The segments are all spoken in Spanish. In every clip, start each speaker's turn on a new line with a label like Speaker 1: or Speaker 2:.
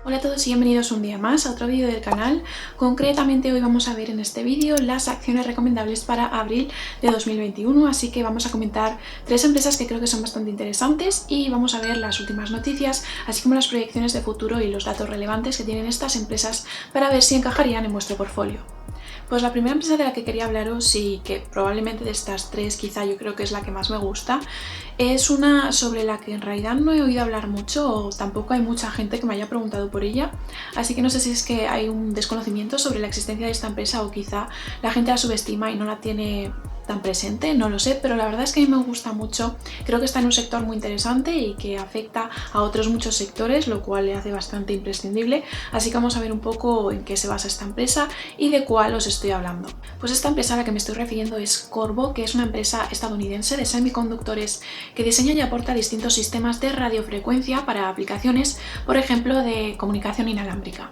Speaker 1: Hola a todos y bienvenidos un día más a otro vídeo del canal. Concretamente hoy vamos a ver en este vídeo las acciones recomendables para abril de 2021, así que vamos a comentar tres empresas que creo que son bastante interesantes y vamos a ver las últimas noticias, así como las proyecciones de futuro y los datos relevantes que tienen estas empresas para ver si encajarían en vuestro portfolio. Pues la primera empresa de la que quería hablaros, y que probablemente de estas tres quizá yo creo que es la que más me gusta, es una sobre la que en realidad no he oído hablar mucho o tampoco hay mucha gente que me haya preguntado por ella, así que no sé si es que hay un desconocimiento sobre la existencia de esta empresa o quizá la gente la subestima y no la tiene tan presente, no lo sé, pero la verdad es que a mí me gusta mucho. Creo que está en un sector muy interesante y que afecta a otros muchos sectores, lo cual le hace bastante imprescindible, así que vamos a ver un poco en qué se basa esta empresa y de cuál os estoy hablando. Pues esta empresa a la que me estoy refiriendo es Qorvo, que es una empresa estadounidense de semiconductores que diseña y aporta distintos sistemas de radiofrecuencia para aplicaciones, por ejemplo, de comunicación inalámbrica.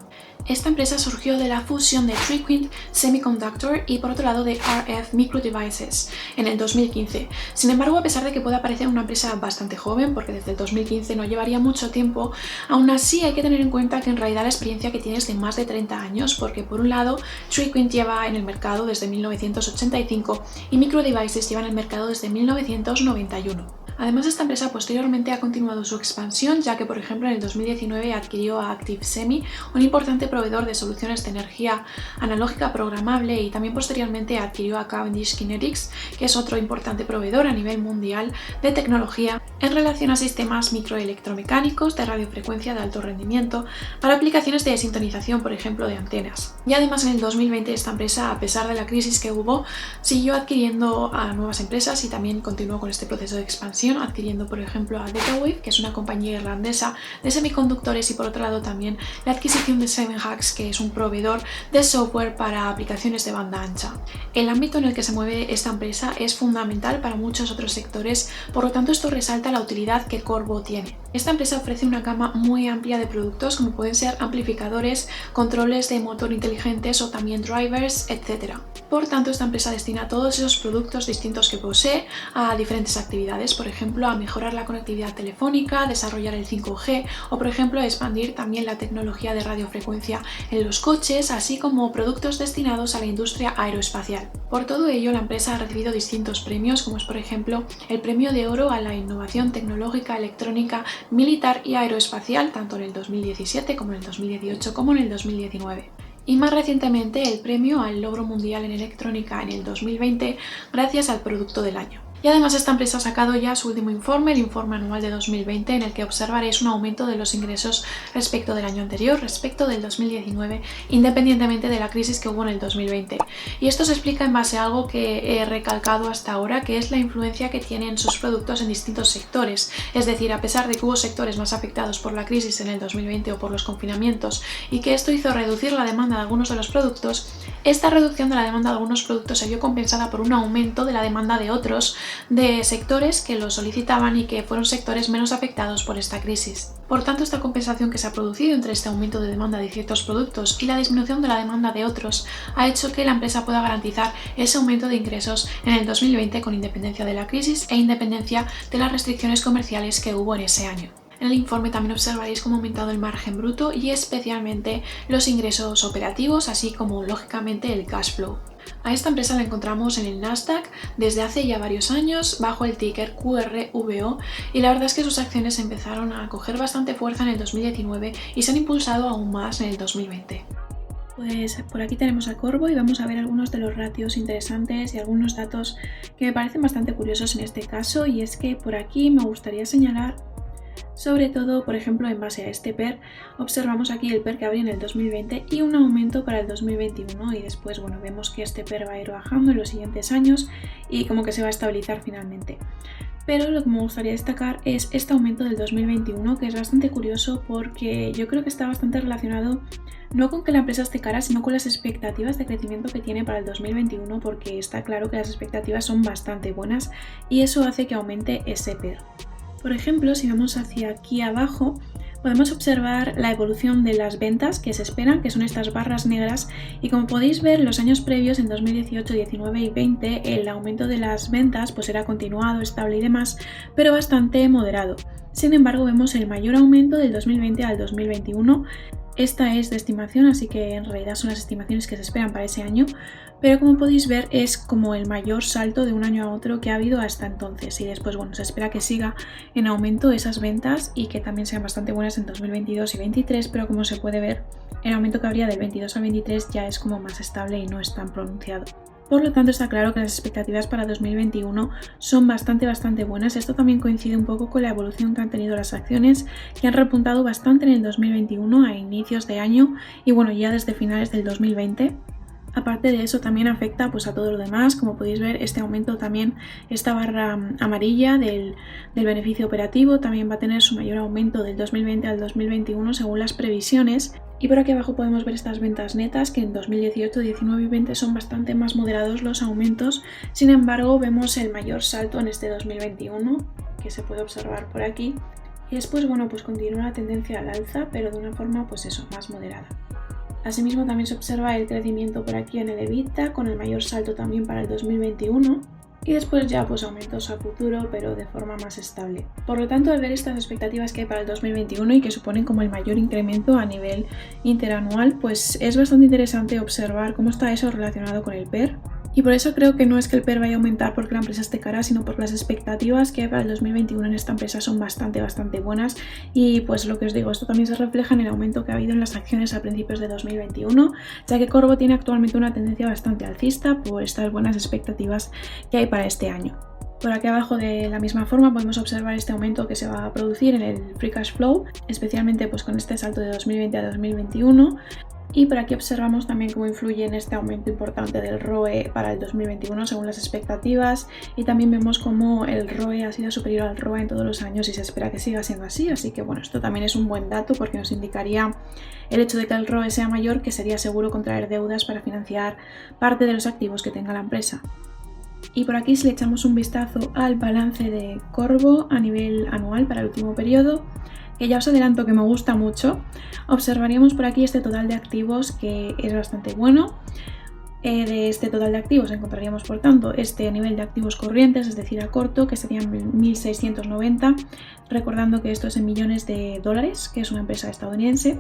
Speaker 1: Esta empresa surgió de la fusión de TriQuint Semiconductor y por otro lado de RF Micro Devices en el 2015. Sin embargo, a pesar de que pueda parecer una empresa bastante joven, porque desde el 2015 no llevaría mucho tiempo, aún así hay que tener en cuenta que en realidad la experiencia que tiene es de más de 30 años, porque por un lado TriQuint lleva en el mercado desde 1985 y Micro Devices lleva en el mercado desde 1991. Además, esta empresa posteriormente ha continuado su expansión, ya que por ejemplo en el 2019 adquirió a Active Semi, un importante proveedor de soluciones de energía analógica programable, y también posteriormente adquirió a Cavendish Kinetics, que es otro importante proveedor a nivel mundial de tecnología en relación a sistemas microelectromecánicos de radiofrecuencia de alto rendimiento para aplicaciones de sintonización, por ejemplo, de antenas. Y además en el 2020 esta empresa, a pesar de la crisis que hubo, siguió adquiriendo a nuevas empresas y también continuó con este proceso de expansión, adquiriendo por ejemplo a Decawave, que es una compañía irlandesa de semiconductores, y por otro lado también la adquisición de 7Hacks, que es un proveedor de software para aplicaciones de banda ancha. El ámbito en el que se mueve esta empresa es fundamental para muchos otros sectores, por lo tanto esto resalta la utilidad que Qorvo tiene. Esta empresa ofrece una gama muy amplia de productos como pueden ser amplificadores, controles de motor inteligentes o también drivers, etc. Por tanto, esta empresa destina todos esos productos distintos que posee a diferentes actividades, por ejemplo, a mejorar la conectividad telefónica, desarrollar el 5G o, por ejemplo, a expandir también la tecnología de radiofrecuencia en los coches, así como productos destinados a la industria aeroespacial. Por todo ello, la empresa ha recibido distintos premios, como es, por ejemplo, el Premio de Oro a la Innovación Tecnológica Electrónica Militar y Aeroespacial, tanto en el 2017 como en el 2018 como en el 2019. Y más recientemente el Premio al Logro Mundial en Electrónica en el 2020 gracias al Producto del Año. Y además esta empresa ha sacado ya su último informe, el informe anual de 2020, en el que observaréis un aumento de los ingresos respecto del año anterior, respecto del 2019, independientemente de la crisis que hubo en el 2020. Y esto se explica en base a algo que he recalcado hasta ahora, que es la influencia que tienen sus productos en distintos sectores. Es decir, a pesar de que hubo sectores más afectados por la crisis en el 2020 o por los confinamientos, y que esto hizo reducir la demanda de algunos de los productos, esta reducción de la demanda de algunos productos se vio compensada por un aumento de la demanda de otros, de sectores que lo solicitaban y que fueron sectores menos afectados por esta crisis. Por tanto, esta compensación que se ha producido entre este aumento de demanda de ciertos productos y la disminución de la demanda de otros ha hecho que la empresa pueda garantizar ese aumento de ingresos en el 2020 con independencia de la crisis e independencia de las restricciones comerciales que hubo en ese año. En el informe también observaréis cómo ha aumentado el margen bruto y especialmente los ingresos operativos, así como lógicamente el cash flow. A esta empresa la encontramos en el Nasdaq desde hace ya varios años bajo el ticker QRVO, y la verdad es que sus acciones empezaron a coger bastante fuerza en el 2019 y se han impulsado aún más en el 2020. Pues por aquí tenemos a Qorvo y vamos a ver algunos de los ratios interesantes y algunos datos que me parecen bastante curiosos en este caso, y es que por aquí me gustaría señalar sobre todo, por ejemplo, en base a este PER, observamos aquí el PER que habría en el 2020 y un aumento para el 2021, y después, bueno, vemos que este PER va a ir bajando en los siguientes años y como que se va a estabilizar finalmente. Pero lo que me gustaría destacar es este aumento del 2021, que es bastante curioso porque yo creo que está bastante relacionado no con que la empresa esté cara, sino con las expectativas de crecimiento que tiene para el 2021, porque está claro que las expectativas son bastante buenas y eso hace que aumente ese PER. Por ejemplo, si vamos hacia aquí abajo, podemos observar la evolución de las ventas que se esperan, que son estas barras negras, y como podéis ver, los años previos, en 2018, 19 y 20, el aumento de las ventas pues era continuado, estable y demás, pero bastante moderado. Sin embargo, vemos el mayor aumento del 2020 al 2021, Esta es de estimación, así que en realidad son las estimaciones que se esperan para ese año, pero como podéis ver es como el mayor salto de un año a otro que ha habido hasta entonces, y después bueno, se espera que siga en aumento esas ventas y que también sean bastante buenas en 2022 y 2023, pero como se puede ver, el aumento que habría del 22 al 23 ya es como más estable y no es tan pronunciado. Por lo tanto, está claro que las expectativas para 2021 son bastante buenas. Esto también coincide un poco con la evolución que han tenido las acciones, que han repuntado bastante en el 2021 a inicios de año y bueno, ya desde finales del 2020. Aparte de eso también afecta pues a todo lo demás, como podéis ver este aumento también, esta barra amarilla del beneficio operativo también va a tener su mayor aumento del 2020 al 2021 según las previsiones. Y por aquí abajo podemos ver estas ventas netas que en 2018, 19 y 20 son bastante más moderados los aumentos, sin embargo vemos el mayor salto en este 2021 que se puede observar por aquí y después bueno pues continúa la tendencia al alza pero de una forma pues eso, más moderada. Asimismo también se observa el crecimiento por aquí en el EBITDA con el mayor salto también para el 2021 y después ya pues aumentos a futuro pero de forma más estable. Por lo tanto, al ver estas expectativas que hay para el 2021 y que suponen como el mayor incremento a nivel interanual, pues es bastante interesante observar cómo está eso relacionado con el PER. Y por eso creo que no es que el PER vaya a aumentar porque la empresa esté cara, sino porque las expectativas que hay para el 2021 en esta empresa son bastante buenas y pues lo que os digo, esto también se refleja en el aumento que ha habido en las acciones a principios de 2021, ya que Corvo tiene actualmente una tendencia bastante alcista por estas buenas expectativas que hay para este año. Por aquí abajo de la misma forma podemos observar este aumento que se va a producir en el Free Cash Flow, especialmente pues con este salto de 2020 a 2021. Y por aquí observamos también cómo influye en este aumento importante del ROE para el 2021 según las expectativas y también vemos cómo el ROE ha sido superior al ROA en todos los años y se espera que siga siendo así que bueno, esto también es un buen dato porque nos indicaría el hecho de que el ROE sea mayor, que sería seguro contraer deudas para financiar parte de los activos que tenga la empresa. Y por aquí si le echamos un vistazo al balance de Corvo a nivel anual para el último periodo, que ya os adelanto que me gusta mucho, observaríamos por aquí este total de activos que es bastante bueno. De este total de activos encontraríamos por tanto este nivel de activos corrientes, es decir a corto, que serían 1.690, recordando que esto es en millones de dólares, que es una empresa estadounidense.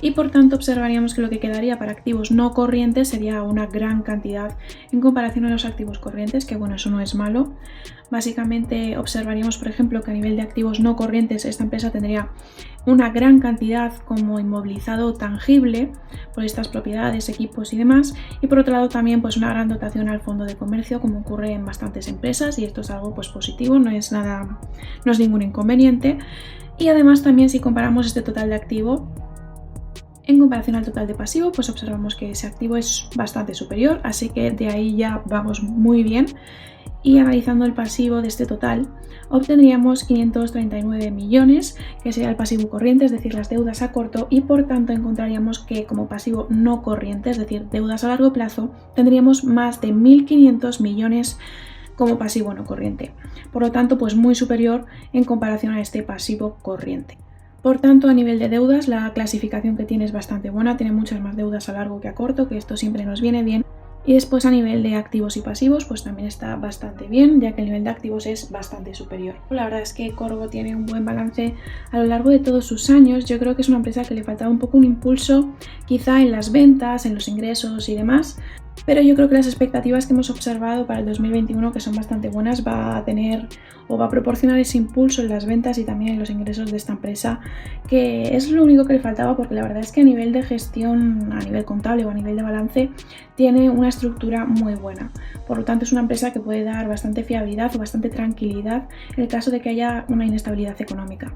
Speaker 1: Y por tanto observaríamos que lo que quedaría para activos no corrientes sería una gran cantidad en comparación a los activos corrientes, que bueno, eso no es malo. Básicamente observaríamos por ejemplo que a nivel de activos no corrientes esta empresa tendría una gran cantidad como inmovilizado tangible por estas propiedades, equipos y demás, y por otro lado también pues una gran dotación al fondo de comercio como ocurre en bastantes empresas, y esto es algo pues positivo, no es ningún inconveniente. Y además también si comparamos este total de activo en comparación al total de pasivo, pues observamos que ese activo es bastante superior, así que de ahí ya vamos muy bien. Y analizando el pasivo de este total, obtendríamos 539 millones, que sería el pasivo corriente, es decir, las deudas a corto, y por tanto encontraríamos que como pasivo no corriente, es decir, deudas a largo plazo, tendríamos más de 1.500 millones como pasivo no corriente. Por lo tanto, pues muy superior en comparación a este pasivo corriente. Por tanto, a nivel de deudas, la clasificación que tiene es bastante buena, tiene muchas más deudas a largo que a corto, que esto siempre nos viene bien. Y después a nivel de activos y pasivos, pues también está bastante bien, ya que el nivel de activos es bastante superior. La verdad es que Corvo tiene un buen balance a lo largo de todos sus años. Yo creo que es una empresa que le faltaba un poco un impulso, quizá en las ventas, en los ingresos y demás. Pero yo creo que las expectativas que hemos observado para el 2021, que son bastante buenas, va a tener o va a proporcionar ese impulso en las ventas y también en los ingresos de esta empresa, que es lo único que le faltaba, porque la verdad es que a nivel de gestión, a nivel contable o a nivel de balance, tiene una estructura muy buena. Por lo tanto, es una empresa que puede dar bastante fiabilidad o bastante tranquilidad en el caso de que haya una inestabilidad económica.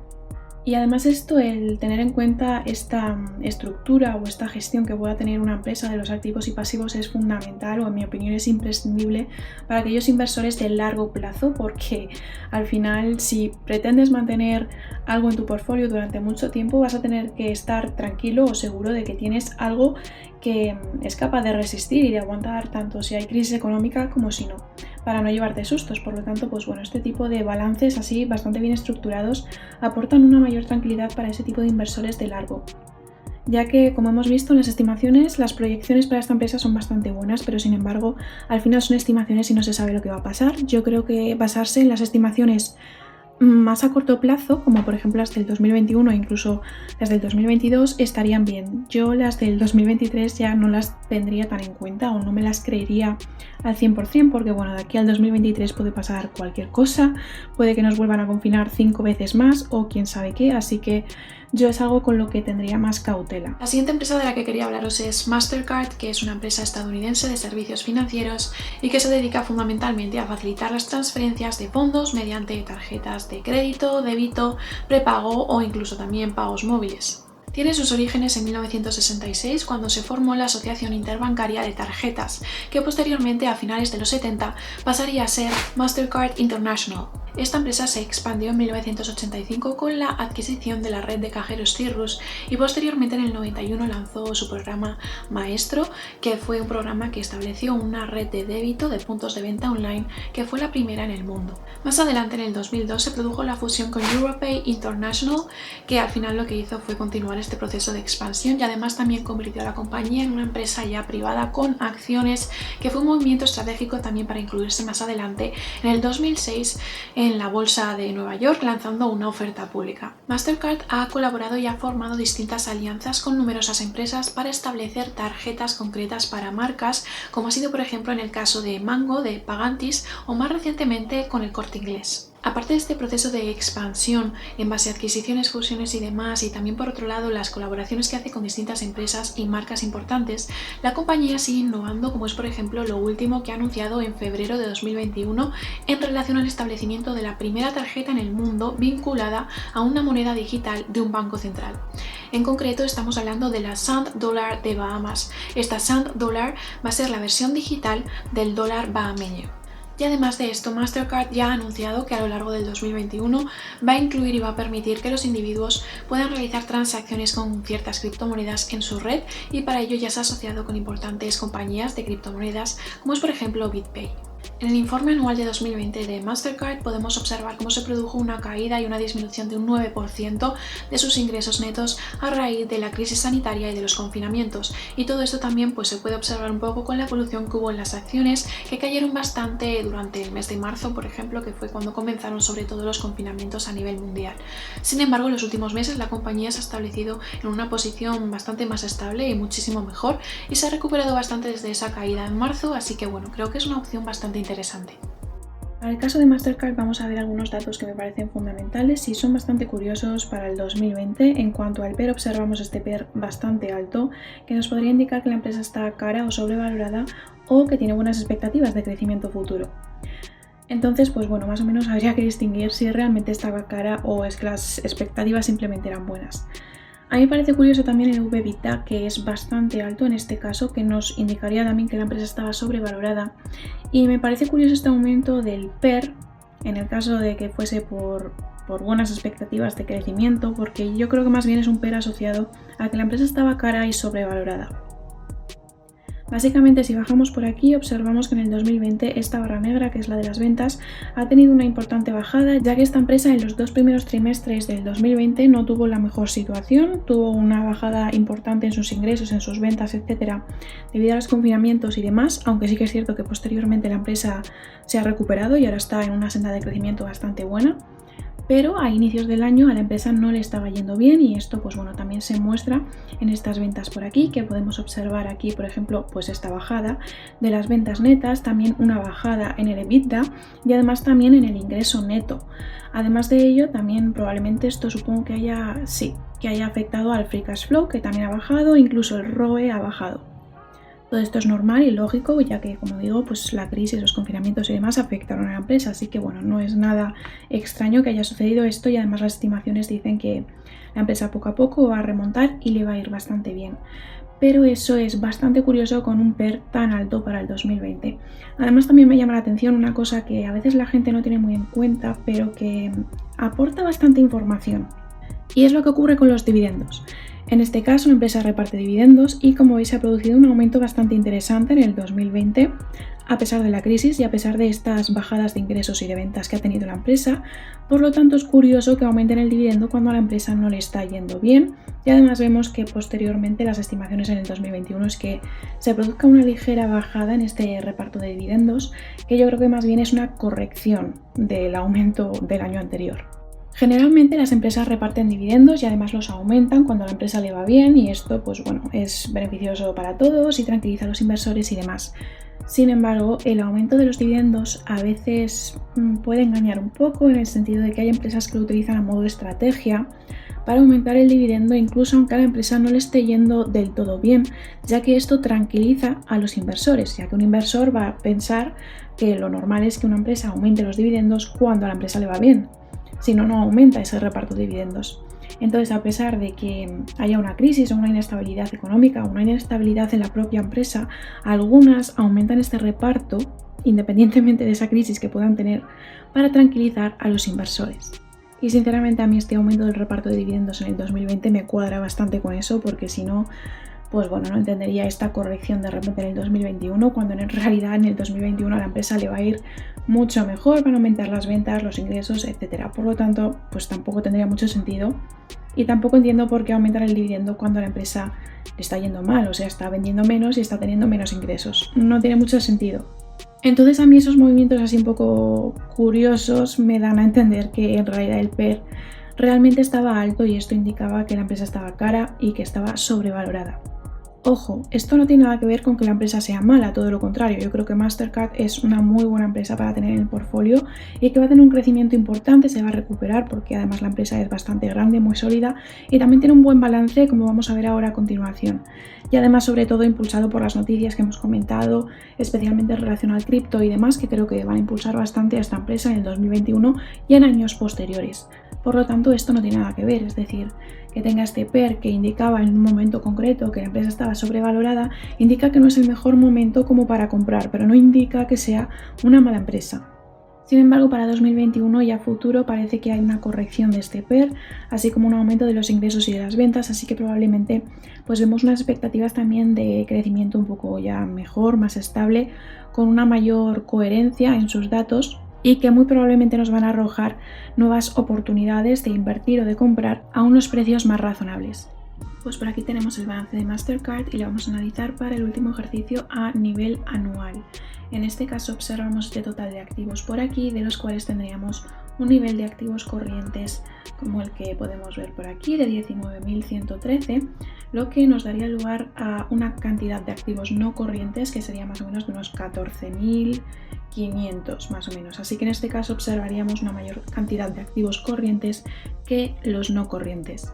Speaker 1: Y además esto, el tener en cuenta esta estructura o esta gestión que pueda tener una empresa de los activos y pasivos es fundamental, o en mi opinión es imprescindible para aquellos inversores de largo plazo, porque al final si pretendes mantener algo en tu portfolio durante mucho tiempo vas a tener que estar tranquilo o seguro de que tienes algo que es capaz de resistir y de aguantar tanto si hay crisis económica como si no, para no llevarte sustos. Por lo tanto, pues bueno, este tipo de balances así bastante bien estructurados aportan una mayor tranquilidad para ese tipo de inversores de largo. Ya que, como hemos visto en las estimaciones, las proyecciones para esta empresa son bastante buenas, pero sin embargo, al final son estimaciones y no se sabe lo que va a pasar. Yo creo que basarse en las estimaciones más a corto plazo, como por ejemplo las del 2021 e incluso las del 2022, estarían bien. Yo las del 2023 ya no las tendría tan en cuenta o no me las creería al 100% porque bueno, de aquí al 2023 puede pasar cualquier cosa, puede que nos vuelvan a confinar 5 veces más o quién sabe qué, así que yo es algo con lo que tendría más cautela. La siguiente empresa de la que quería hablaros es Mastercard, que es una empresa estadounidense de servicios financieros y que se dedica fundamentalmente a facilitar las transferencias de fondos mediante tarjetas de crédito, débito, prepago o incluso también pagos móviles. Tiene sus orígenes en 1966 cuando se formó la Asociación Interbancaria de Tarjetas, que posteriormente a finales de los 70 pasaría a ser Mastercard International. Esta empresa se expandió en 1985 con la adquisición de la red de cajeros Cirrus y posteriormente en el 91 lanzó su programa Maestro, que fue un programa que estableció una red de débito de puntos de venta online que fue la primera en el mundo. Más adelante, en el 2002, se produjo la fusión con Europay International, que al final lo que hizo fue continuar este proceso de expansión y además también convirtió a la compañía en una empresa ya privada con acciones, que fue un movimiento estratégico también para incluirse más adelante en el 2006 en la bolsa de Nueva York, lanzando una oferta pública. Mastercard ha colaborado y ha formado distintas alianzas con numerosas empresas para establecer tarjetas concretas para marcas, como ha sido por ejemplo en el caso de Mango, de Pagantis o más recientemente con el Corte Inglés. Aparte de este proceso de expansión en base a adquisiciones, fusiones y demás, y también por otro lado las colaboraciones que hace con distintas empresas y marcas importantes, la compañía sigue innovando, como es por ejemplo lo último que ha anunciado en febrero de 2021 en relación al establecimiento de la primera tarjeta en el mundo vinculada a una moneda digital de un banco central. En concreto estamos hablando de la Sand Dollar de Bahamas. Esta Sand Dollar va a ser la versión digital del dólar bahameño. Y además de esto, Mastercard ya ha anunciado que a lo largo del 2021 va a incluir y va a permitir que los individuos puedan realizar transacciones con ciertas criptomonedas en su red, y para ello ya se ha asociado con importantes compañías de criptomonedas como es por ejemplo BitPay. En el informe anual de 2020 de Mastercard podemos observar cómo se produjo una caída y una disminución de un 9% de sus ingresos netos a raíz de la crisis sanitaria y de los confinamientos, y todo esto también se puede observar un poco con la evolución que hubo en las acciones, que cayeron bastante durante el mes de marzo, por ejemplo, que fue cuando comenzaron sobre todo los confinamientos a nivel mundial. Sin embargo, en los últimos meses la compañía se ha establecido en una posición bastante más estable y muchísimo mejor, y se ha recuperado bastante desde esa caída en marzo, así que bueno, creo que es una opción bastante interesante. Para el caso de Mastercard vamos a ver algunos datos que me parecen fundamentales y son bastante curiosos para el 2020. En cuanto al PER, observamos este PER bastante alto, que nos podría indicar que la empresa está cara o sobrevalorada o que tiene buenas expectativas de crecimiento futuro. Entonces, pues bueno, más o menos habría que distinguir si realmente estaba cara o es que las expectativas simplemente eran buenas. A mí me parece curioso también el EV/EBITDA, que es bastante alto en este caso, que nos indicaría también que la empresa estaba sobrevalorada. Y me parece curioso este aumento del PER, en el caso de que fuese por buenas expectativas de crecimiento, porque yo creo que más bien es un PER asociado a que la empresa estaba cara y sobrevalorada. Básicamente, si bajamos por aquí, observamos que en el 2020 esta barra negra, que es la de las ventas, ha tenido una importante bajada, ya que esta empresa en los 2 primeros trimestres del 2020 no tuvo la mejor situación, tuvo una bajada importante en sus ingresos, en sus ventas, etcétera, debido a los confinamientos y demás, aunque sí que es cierto que posteriormente la empresa se ha recuperado y ahora está en una senda de crecimiento bastante buena. Pero a inicios del año a la empresa no le estaba yendo bien, y esto pues bueno, también se muestra en estas ventas por aquí, que podemos observar aquí por ejemplo pues esta bajada de las ventas netas, también una bajada en el EBITDA y además también en el ingreso neto. Además de ello, también probablemente esto supongo que haya afectado al free cash flow, que también ha bajado, incluso el ROE ha bajado. Todo esto es normal y lógico, ya que, como digo, pues la crisis, los confinamientos y demás afectaron a la empresa, así que bueno, no es nada extraño que haya sucedido esto, y además las estimaciones dicen que la empresa poco a poco va a remontar y le va a ir bastante bien. Pero eso es bastante curioso con un PER tan alto para el 2020. Además, también me llama la atención una cosa que a veces la gente no tiene muy en cuenta, pero que aporta bastante información, y es lo que ocurre con los dividendos. En este caso, la empresa reparte dividendos y, como veis, se ha producido un aumento bastante interesante en el 2020, a pesar de la crisis y a pesar de estas bajadas de ingresos y de ventas que ha tenido la empresa. Por lo tanto, es curioso que aumenten el dividendo cuando a la empresa no le está yendo bien, y además vemos que posteriormente las estimaciones en el 2021 es que se produzca una ligera bajada en este reparto de dividendos, que yo creo que más bien es una corrección del aumento del año anterior. Generalmente las empresas reparten dividendos y además los aumentan cuando a la empresa le va bien, y esto pues bueno, es beneficioso para todos y tranquiliza a los inversores y demás. Sin embargo, el aumento de los dividendos a veces puede engañar un poco, en el sentido de que hay empresas que lo utilizan a modo de estrategia para aumentar el dividendo incluso aunque a la empresa no le esté yendo del todo bien, ya que esto tranquiliza a los inversores, ya que un inversor va a pensar que lo normal es que una empresa aumente los dividendos cuando a la empresa le va bien. Si no, no aumenta ese reparto de dividendos. Entonces, a pesar de que haya una crisis o una inestabilidad económica o una inestabilidad en la propia empresa, algunas aumentan este reparto, independientemente de esa crisis que puedan tener, para tranquilizar a los inversores. Y sinceramente a mí este aumento del reparto de dividendos en el 2020 me cuadra bastante con eso, porque si no, pues bueno, no entendería esta corrección de repente en el 2021, cuando en realidad en el 2021 a la empresa le va a ir mucho mejor, van a aumentar las ventas, los ingresos, etc. Por lo tanto, pues tampoco tendría mucho sentido, y tampoco entiendo por qué aumentar el dividendo cuando a la empresa le está yendo mal, o sea, está vendiendo menos y está teniendo menos ingresos. No tiene mucho sentido. Entonces a mí esos movimientos así un poco curiosos me dan a entender que en realidad el PER realmente estaba alto, y esto indicaba que la empresa estaba cara y que estaba sobrevalorada. Ojo, esto no tiene nada que ver con que la empresa sea mala, todo lo contrario. Yo creo que Mastercard es una muy buena empresa para tener en el portfolio y que va a tener un crecimiento importante, se va a recuperar porque además la empresa es bastante grande, muy sólida, y también tiene un buen balance, como vamos a ver ahora a continuación. Y además, sobre todo, impulsado por las noticias que hemos comentado, especialmente en relación al cripto y demás, que creo que van a impulsar bastante a esta empresa en el 2021 y en años posteriores. Por lo tanto, esto no tiene nada que ver, es decir, que tenga este PER que indicaba en un momento concreto que la empresa estaba sobrevalorada, indica que no es el mejor momento como para comprar, pero no indica que sea una mala empresa. Sin embargo, para 2021 y a futuro parece que hay una corrección de este PER, así como un aumento de los ingresos y de las ventas, así que probablemente pues vemos unas expectativas también de crecimiento un poco ya mejor, más estable, con una mayor coherencia en sus datos, y que muy probablemente nos van a arrojar nuevas oportunidades de invertir o de comprar a unos precios más razonables. Pues por aquí tenemos el balance de Mastercard y lo vamos a analizar para el último ejercicio a nivel anual. En este caso observamos este total de activos por aquí, de los cuales tendríamos un nivel de activos corrientes como el que podemos ver por aquí, de 19.113, lo que nos daría lugar a una cantidad de activos no corrientes que sería más o menos de unos 14.500 más o menos. Así que en este caso observaríamos una mayor cantidad de activos corrientes que los no corrientes.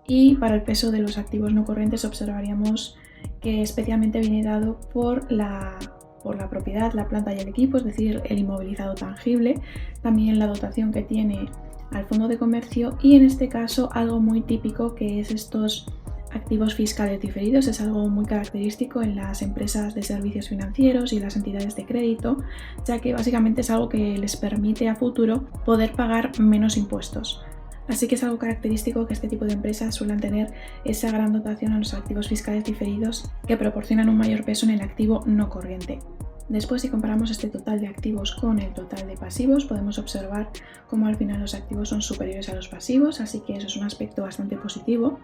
Speaker 1: Y para el peso de los activos no corrientes observaríamos que especialmente viene dado por la propiedad, la planta y el equipo, es decir, el inmovilizado tangible, también la dotación que tiene al fondo de comercio, y en este caso algo muy típico que es estos activos fiscales diferidos. Es algo muy característico en las empresas de servicios financieros y las entidades de crédito, ya que básicamente es algo que les permite a futuro poder pagar menos impuestos. Así que es algo característico que este tipo de empresas suelen tener esa gran dotación a los activos fiscales diferidos que proporcionan un mayor peso en el activo no corriente. Después, si comparamos este total de activos con el total de pasivos, podemos observar cómo al final los activos son superiores a los pasivos, así que eso es un aspecto bastante positivo.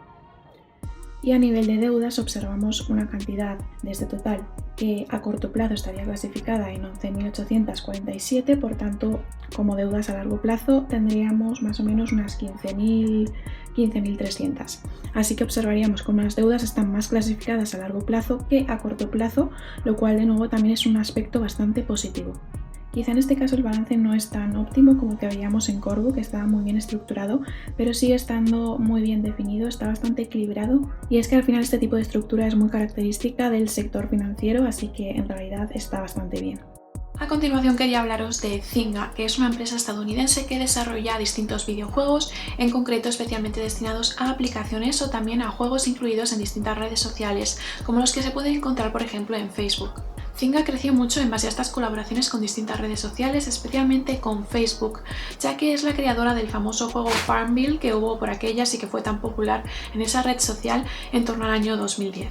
Speaker 1: Y a nivel de deudas observamos una cantidad de este total que a corto plazo estaría clasificada en 11.847, por tanto como deudas a largo plazo tendríamos más o menos unas 15.300. Así que observaríamos cómo las deudas están más clasificadas a largo plazo que a corto plazo, lo cual de nuevo también es un aspecto bastante positivo. Quizá en este caso el balance no es tan óptimo como el que veíamos en Corbu, que estaba muy bien estructurado, pero sigue estando muy bien definido, está bastante equilibrado, y es que al final este tipo de estructura es muy característica del sector financiero, así que en realidad está bastante bien. A continuación quería hablaros de Zynga, que es una empresa estadounidense que desarrolla distintos videojuegos, en concreto especialmente destinados a aplicaciones o también a juegos incluidos en distintas redes sociales, como los que se pueden encontrar por ejemplo en Facebook. Zynga creció mucho en base a estas colaboraciones con distintas redes sociales, especialmente con Facebook, ya que es la creadora del famoso juego Farmville que hubo por aquellas y que fue tan popular en esa red social en torno al año 2010.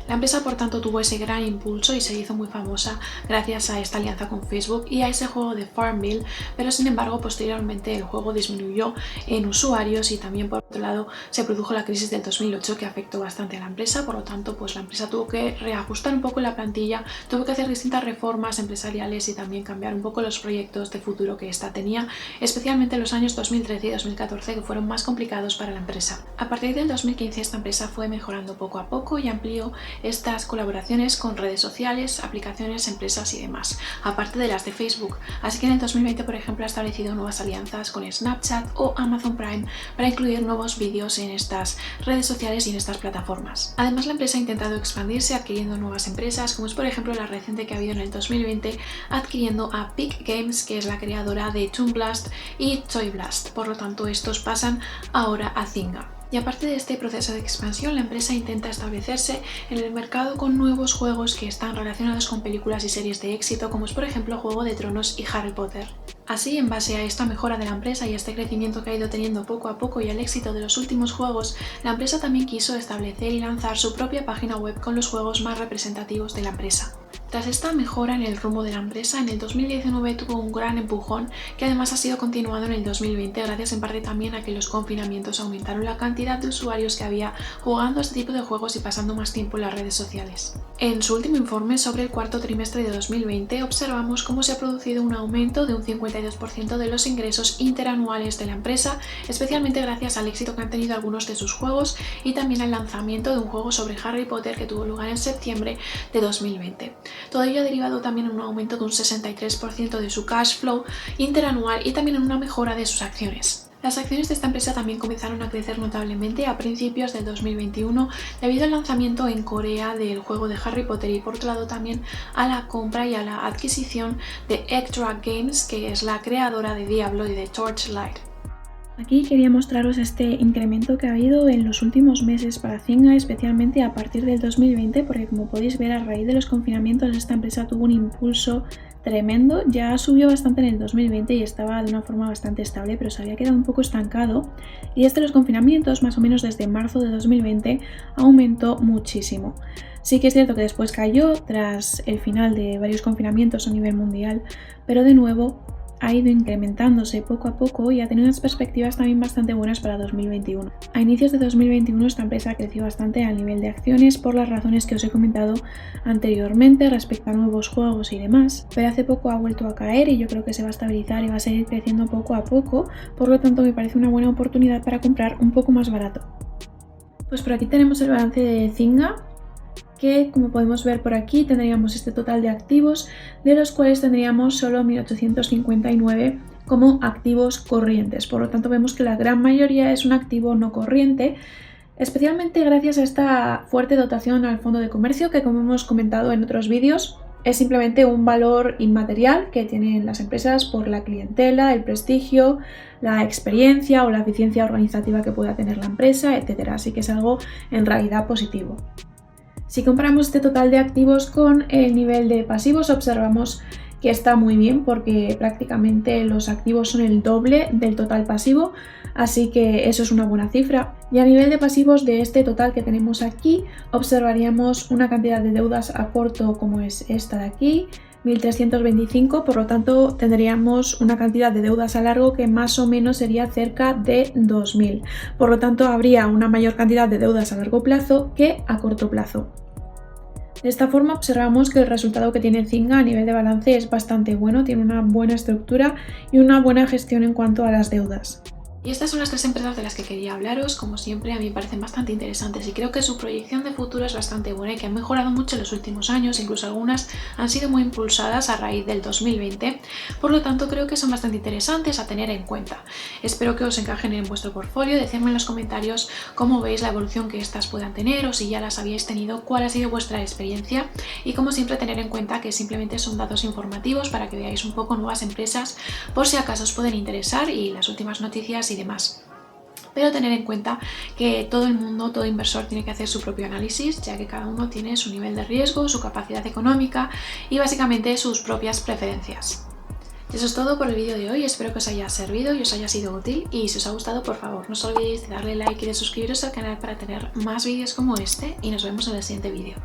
Speaker 1: La empresa, por tanto, tuvo ese gran impulso y se hizo muy famosa gracias a esta alianza con Facebook y a ese juego de Farmville, pero sin embargo posteriormente el juego disminuyó en usuarios y también por otro lado se produjo la crisis del 2008 que afectó bastante a la empresa. Por lo tanto, pues la empresa tuvo que reajustar un poco la plantilla, tuvo que hacer distintas reformas empresariales y también cambiar un poco los proyectos de futuro que ésta tenía, especialmente en los años 2013 y 2014, que fueron más complicados para la empresa. A partir del 2015 esta empresa fue mejorando poco a poco y amplió estas colaboraciones con redes sociales, aplicaciones, empresas y demás, aparte de las de Facebook. Así que en el 2020, por ejemplo, ha establecido nuevas alianzas con Snapchat o Amazon Prime para incluir nuevos vídeos en estas redes sociales y en estas plataformas. Además, la empresa ha intentado expandirse adquiriendo nuevas empresas, como es por ejemplo la reciente que ha habido en el 2020, adquiriendo a Peak Games, que es la creadora de Toon Blast y Toy Blast. Por lo tanto, estos pasan ahora a Zynga. Y aparte de este proceso de expansión, la empresa intenta establecerse en el mercado con nuevos juegos que están relacionados con películas y series de éxito, como es por ejemplo Juego de Tronos y Harry Potter. Así, en base a esta mejora de la empresa y a este crecimiento que ha ido teniendo poco a poco y al éxito de los últimos juegos, la empresa también quiso establecer y lanzar su propia página web con los juegos más representativos de la empresa. Tras esta mejora en el rumbo de la empresa, en el 2019 tuvo un gran empujón que además ha sido continuado en el 2020 gracias en parte también a que los confinamientos aumentaron la cantidad de usuarios que había jugando a este tipo de juegos y pasando más tiempo en las redes sociales. En su último informe sobre el cuarto trimestre de 2020 observamos cómo se ha producido un aumento de un 52% de los ingresos interanuales de la empresa, especialmente gracias al éxito que han tenido algunos de sus juegos y también al lanzamiento de un juego sobre Harry Potter que tuvo lugar en septiembre de 2020. Todo ello ha derivado también en un aumento de un 63% de su cash flow interanual y también en una mejora de sus acciones. Las acciones de esta empresa también comenzaron a crecer notablemente a principios del 2021 debido al lanzamiento en Corea del juego de Harry Potter y por otro lado también a la compra y a la adquisición de Ectra Games, que es la creadora de Diablo y de Torchlight. Aquí quería mostraros este incremento que ha habido en los últimos meses para Zynga, especialmente a partir del 2020, porque como podéis ver a raíz de los confinamientos esta empresa tuvo un impulso tremendo. Ya subió bastante en el 2020 y estaba de una forma bastante estable, pero se había quedado un poco estancado y desde los confinamientos, más o menos desde marzo de 2020, aumentó muchísimo. Sí que es cierto que después cayó tras el final de varios confinamientos a nivel mundial, pero de nuevo ha ido incrementándose poco a poco y ha tenido unas perspectivas también bastante buenas para 2021. A inicios de 2021 esta empresa creció bastante a nivel de acciones por las razones que os he comentado anteriormente respecto a nuevos juegos y demás, pero hace poco ha vuelto a caer y yo creo que se va a estabilizar y va a seguir creciendo poco a poco, por lo tanto me parece una buena oportunidad para comprar un poco más barato. Pues por aquí tenemos el balance de Zynga, que como podemos ver por aquí tendríamos este total de activos, de los cuales tendríamos solo 1859 como activos corrientes. Por lo tanto vemos que la gran mayoría es un activo no corriente, especialmente gracias a esta fuerte dotación al fondo de comercio que, como hemos comentado en otros vídeos, es simplemente un valor inmaterial que tienen las empresas por la clientela, el prestigio, la experiencia o la eficiencia organizativa que pueda tener la empresa, etc. Así que es algo en realidad positivo. Si comparamos este total de activos con el nivel de pasivos, observamos que está muy bien porque prácticamente los activos son el doble del total pasivo, así que eso es una buena cifra. Y a nivel de pasivos de este total que tenemos aquí, observaríamos una cantidad de deudas a corto como es esta de aquí, 1.325, por lo tanto tendríamos una cantidad de deudas a largo que más o menos sería cerca de 2.000. Por lo tanto habría una mayor cantidad de deudas a largo plazo que a corto plazo. De esta forma observamos que el resultado que tiene Zynga a nivel de balance es bastante bueno, tiene una buena estructura y una buena gestión en cuanto a las deudas. Y estas son las tres empresas de las que quería hablaros. Como siempre, a mí me parecen bastante interesantes y creo que su proyección de futuro es bastante buena y que han mejorado mucho en los últimos años, incluso algunas han sido muy impulsadas a raíz del 2020, por lo tanto creo que son bastante interesantes a tener en cuenta. Espero que os encajen en vuestro portfolio, decidme en los comentarios cómo veis la evolución que estas puedan tener o si ya las habíais tenido, cuál ha sido vuestra experiencia y como siempre tener en cuenta que simplemente son datos informativos para que veáis un poco nuevas empresas por si acaso os pueden interesar y las últimas noticias y demás. pero tener en cuenta que todo el mundo, todo inversor tiene que hacer su propio análisis, ya que cada uno tiene su nivel de riesgo, su capacidad económica y básicamente sus propias preferencias. Eso es todo por el vídeo de hoy, espero que os haya servido y os haya sido útil, y si os ha gustado, por favor no os olvidéis de darle like y de suscribiros al canal para tener más vídeos como este, y nos vemos en el siguiente vídeo.